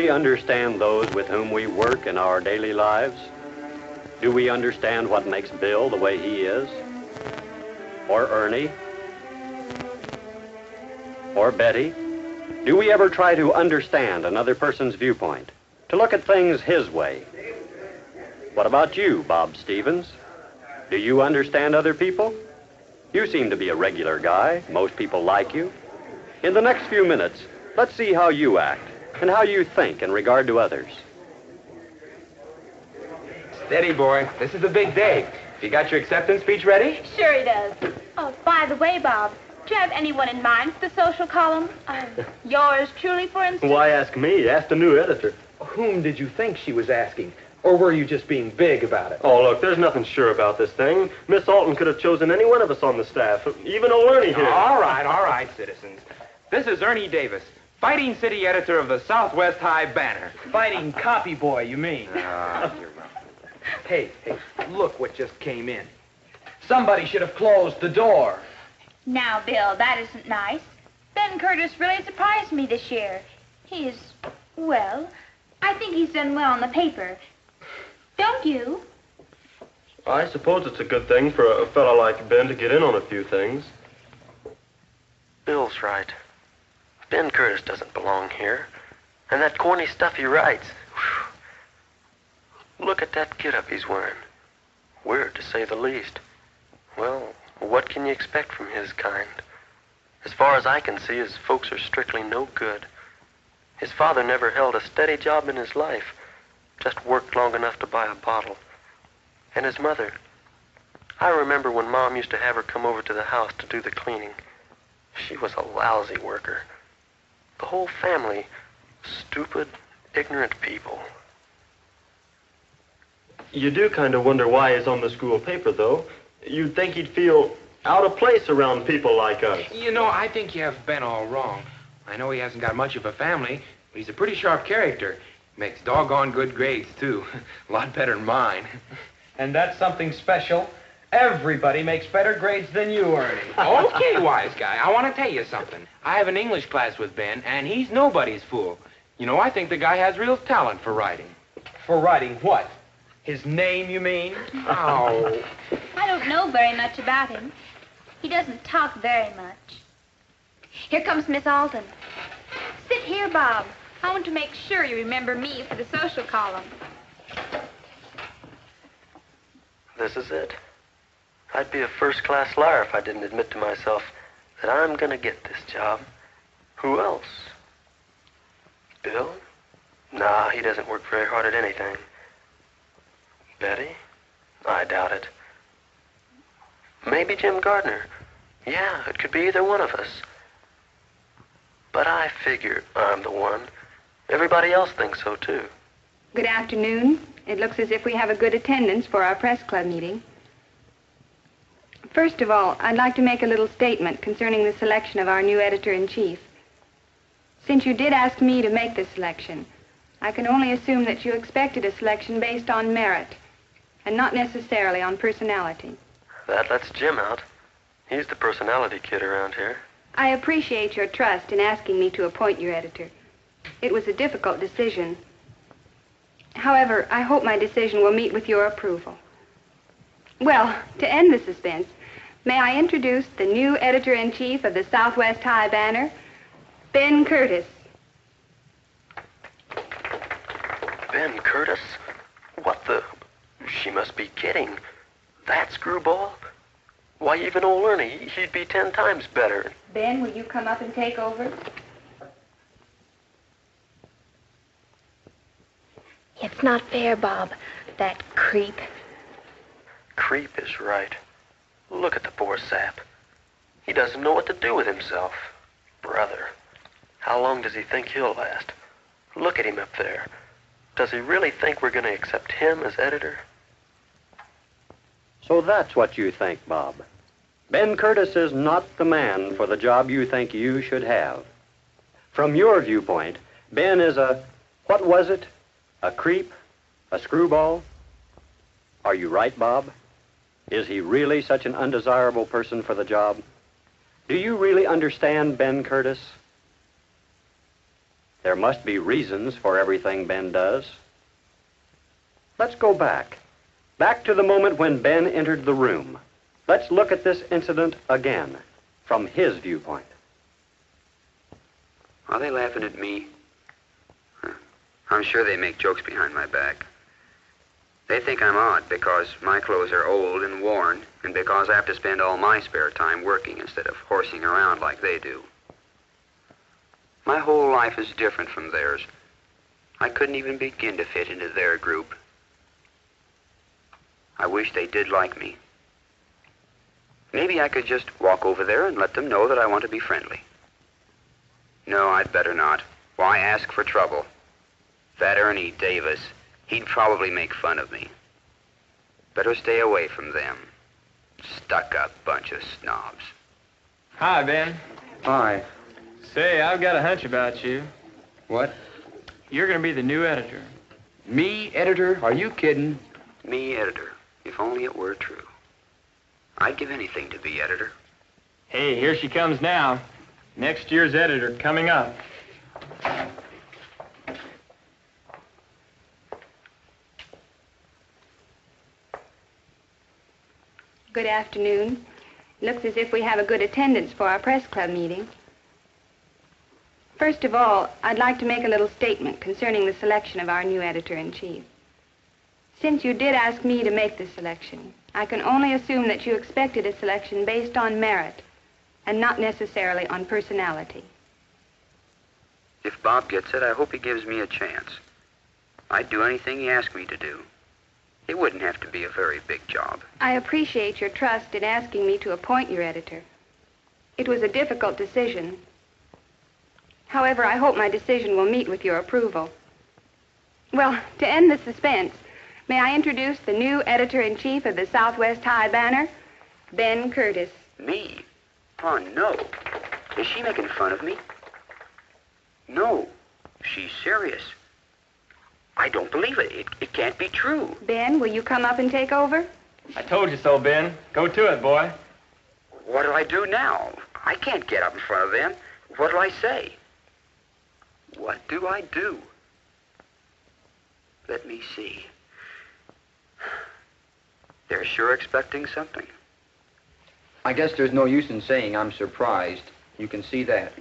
we understand those with whom we work in our daily lives? Do we understand what makes Bill the way he is? Or Ernie? Or Betty? Do we ever try to understand another person's viewpoint? To look at things his way? What about you, Bob Stevens? Do you understand other people? You seem to be a regular guy. Most people like you. In the next few minutes, let's see how you act and how you think in regard to others. Steady, boy. This is the big day. You got your acceptance speech ready? Sure he does. Oh, by the way, Bob, do you have anyone in mind for the social column? Yours truly, for instance? Why ask me? Ask the new editor. Whom did you think she was asking? Or were you just being big about it? Oh, look, there's nothing sure about this thing. Miss Alton could have chosen any one of us on the staff, even old Ernie here. All right, citizens. This is Ernie Davis, fighting city editor of the Southwest High Banner. Fighting copy boy, you mean? You're right. Hey, look what just came in. Somebody should have closed the door. Now, Bill, that isn't nice. Ben Curtis really surprised me this year. Well, I think he's done well on the paper. Don't you? I suppose it's a good thing for a fellow like Ben to get in on a few things. Bill's right. Ben Curtis doesn't belong here. And that corny stuff he writes. Whew. Look at that get-up he's wearing. Weird, to say the least. Well, what can you expect from his kind? As far as I can see, his folks are strictly no good. His father never held a steady job in his life. Just worked long enough to buy a bottle. And his mother. I remember when Mom used to have her come over to the house to do the cleaning. She was a lousy worker. The whole family, stupid, ignorant people. You do kind of wonder why he's on the school paper, though. You'd think he'd feel out of place around people like us. You know, I think you have Ben all wrong. I know he hasn't got much of a family, but he's a pretty sharp character. Makes doggone good grades, too. A lot better than mine. And that's something special. Everybody makes better grades than you, Ernie. Okay, wise guy, I want to tell you something. I have an English class with Ben, and he's nobody's fool. You know, I think the guy has real talent for writing. For writing what? His name, you mean? Oh. I don't know very much about him. He doesn't talk very much. Here comes Miss Alton. Sit here, Bob. I want to make sure you remember me for the social column. This is it. I'd be a first-class liar if I didn't admit to myself that I'm gonna get this job. Who else? Bill? Nah, he doesn't work very hard at anything. Betty? I doubt it. Maybe Jim Gardner. Yeah, it could be either one of us. But I figure I'm the one. Everybody else thinks so, too. Good afternoon. It looks as if we have a good attendance for our press club meeting. First of all, I'd like to make a little statement concerning the selection of our new editor-in-chief. Since you did ask me to make the selection, I can only assume that you expected a selection based on merit and not necessarily on personality. That lets Jim out. He's the personality kid around here. I appreciate your trust in asking me to appoint your editor. It was a difficult decision. However, I hope my decision will meet with your approval. Well, to end the suspense, may I introduce the new editor-in-chief of the Southwest High Banner, Ben Curtis. Ben Curtis? What the... She must be kidding. That screwball? Why, even old Ernie, he'd be 10 times better. Ben, will you come up and take over? It's not fair, Bob. That creep. Creep is right. Look at the poor sap. He doesn't know what to do with himself. Brother, how long does he think he'll last? Look at him up there. Does he really think we're going to accept him as editor? So that's what you think, Bob. Ben Curtis is not the man for the job you think you should have. From your viewpoint, Ben is what was it? A creep? A screwball? Are you right, Bob? Is he really such an undesirable person for the job? Do you really understand Ben Curtis? There must be reasons for everything Ben does. Let's go back. Back to the moment when Ben entered the room. Let's look at this incident again, from his viewpoint. Are they laughing at me? I'm sure they make jokes behind my back. They think I'm odd because my clothes are old and worn, and because I have to spend all my spare time working instead of horsing around like they do. My whole life is different from theirs. I couldn't even begin to fit into their group. I wish they did like me. Maybe I could just walk over there and let them know that I want to be friendly. No, I'd better not. Why ask for trouble? That Ernie Davis, he'd probably make fun of me. Better stay away from them. Stuck-up bunch of snobs. Hi, Ben. Hi. Say, I've got a hunch about you. What? You're going to be the new editor. Me, editor? Are you kidding? Me, editor. If only it were true. I'd give anything to be editor. Hey, here she comes now. Next year's editor coming up. Good afternoon. Looks as if we have a good attendance for our press club meeting. First of all, I'd like to make a little statement concerning the selection of our new editor-in-chief. Since you did ask me to make this selection, I can only assume that you expected a selection based on merit and not necessarily on personality. If Bob gets it, I hope he gives me a chance. I'd do anything he asked me to do. It wouldn't have to be a very big job. I appreciate your trust in asking me to appoint your editor. It was a difficult decision. However, I hope my decision will meet with your approval. Well, to end the suspense, may I introduce the new editor-in-chief of the Southwest High Banner, Ben Curtis. Me? Oh, no. Is she making fun of me? No. She's serious. I don't believe it. It can't be true. Ben, will you come up and take over? I told you so, Ben. Go to it, boy. What do I do now? I can't get up in front of them. What do I say? What do I do? Let me see. They're sure expecting something. I guess there's no use in saying I'm surprised. You can see that.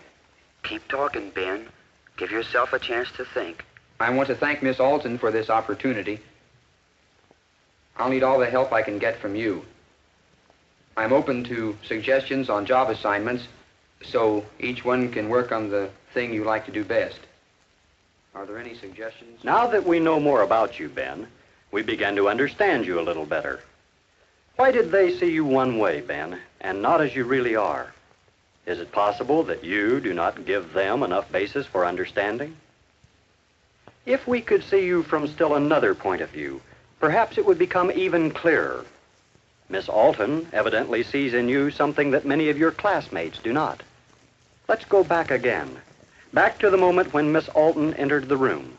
Keep talking, Ben. Give yourself a chance to think. I want to thank Miss Alton for this opportunity. I'll need all the help I can get from you. I'm open to suggestions on job assignments, so each one can work on the thing you like to do best. Are there any suggestions? Now that we know more about you, Ben, we began to understand you a little better. Why did they see you one way, Ben, and not as you really are? Is it possible that you do not give them enough basis for understanding? If we could see you from still another point of view, perhaps it would become even clearer. Miss Alton evidently sees in you something that many of your classmates do not. Let's go back again. Back to the moment when Miss Alton entered the room.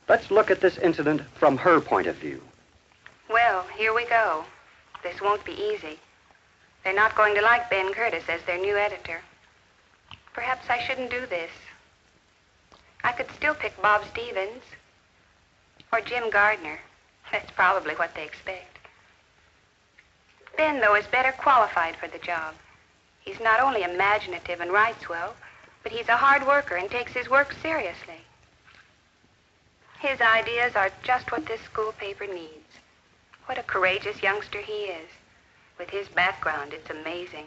Let's look at this incident from her point of view. Well, here we go. This won't be easy. They're not going to like Ben Curtis as their new editor. Perhaps I shouldn't do this. I could still pick Bob Stevens or Jim Gardner. That's probably what they expect. Ben, though, is better qualified for the job. He's not only imaginative and writes well, but he's a hard worker and takes his work seriously. His ideas are just what this school paper needs. What a courageous youngster he is. With his background, it's amazing.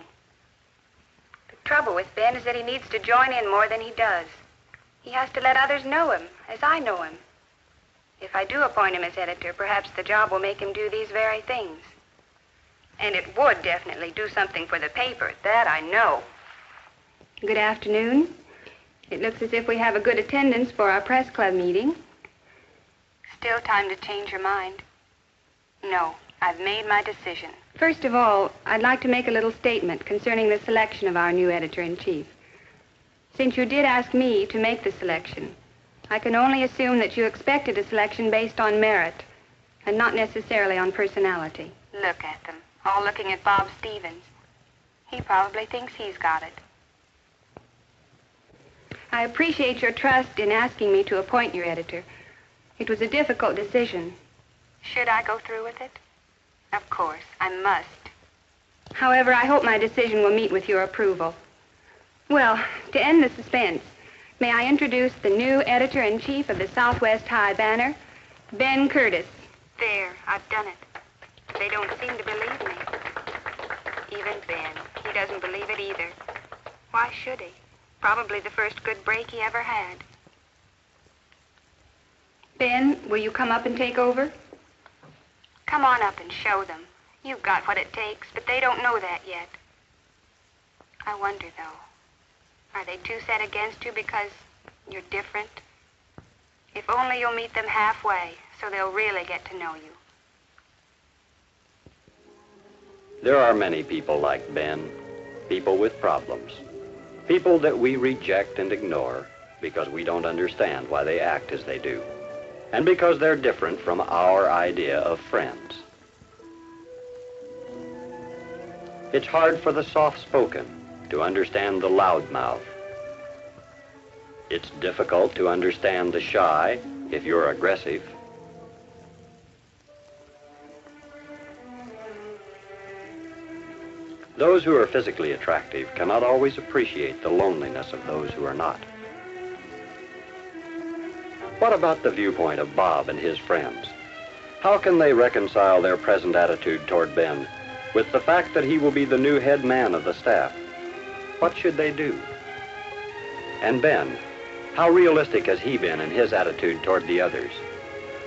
The trouble with Ben is that he needs to join in more than he does. He has to let others know him, as I know him. If I do appoint him as editor, perhaps the job will make him do these very things. And it would definitely do something for the paper, that I know. Good afternoon. It looks as if we have a good attendance for our press club meeting. Still time to change your mind? No, I've made my decision. First of all, I'd like to make a little statement concerning the selection of our new editor-in-chief. Since you did ask me to make the selection, I can only assume that you expected a selection based on merit and not necessarily on personality. Look at them, all looking at Bob Stevens. He probably thinks he's got it. I appreciate your trust in asking me to appoint your editor. It was a difficult decision. Should I go through with it? Of course, I must. However, I hope my decision will meet with your approval. Well, to end the suspense, may I introduce the new editor-in-chief of the Southwest High Banner, Ben Curtis. There, I've done it. They don't seem to believe me. Even Ben, he doesn't believe it either. Why should he? Probably the first good break he ever had. Ben, will you come up and take over? Come on up and show them. You've got what it takes, but they don't know that yet. I wonder, though, are they too set against you because you're different? If only you'll meet them halfway, so they'll really get to know you. There are many people like Ben, people with problems, people that we reject and ignore because we don't understand why they act as they do, and because they're different from our idea of friends. It's hard for the soft-spoken to understand the loudmouth. It's difficult to understand the shy if you're aggressive. Those who are physically attractive cannot always appreciate the loneliness of those who are not. What about the viewpoint of Bob and his friends? How can they reconcile their present attitude toward Ben with the fact that he will be the new head man of the staff? What should they do? And Ben, how realistic has he been in his attitude toward the others?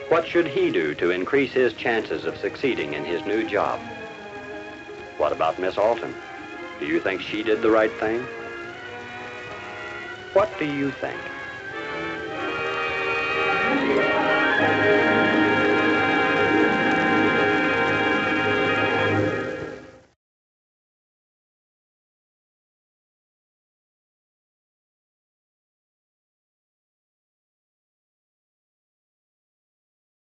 What should he do to increase his chances of succeeding in his new job? What about Miss Alton? Do you think she did the right thing? What do you think?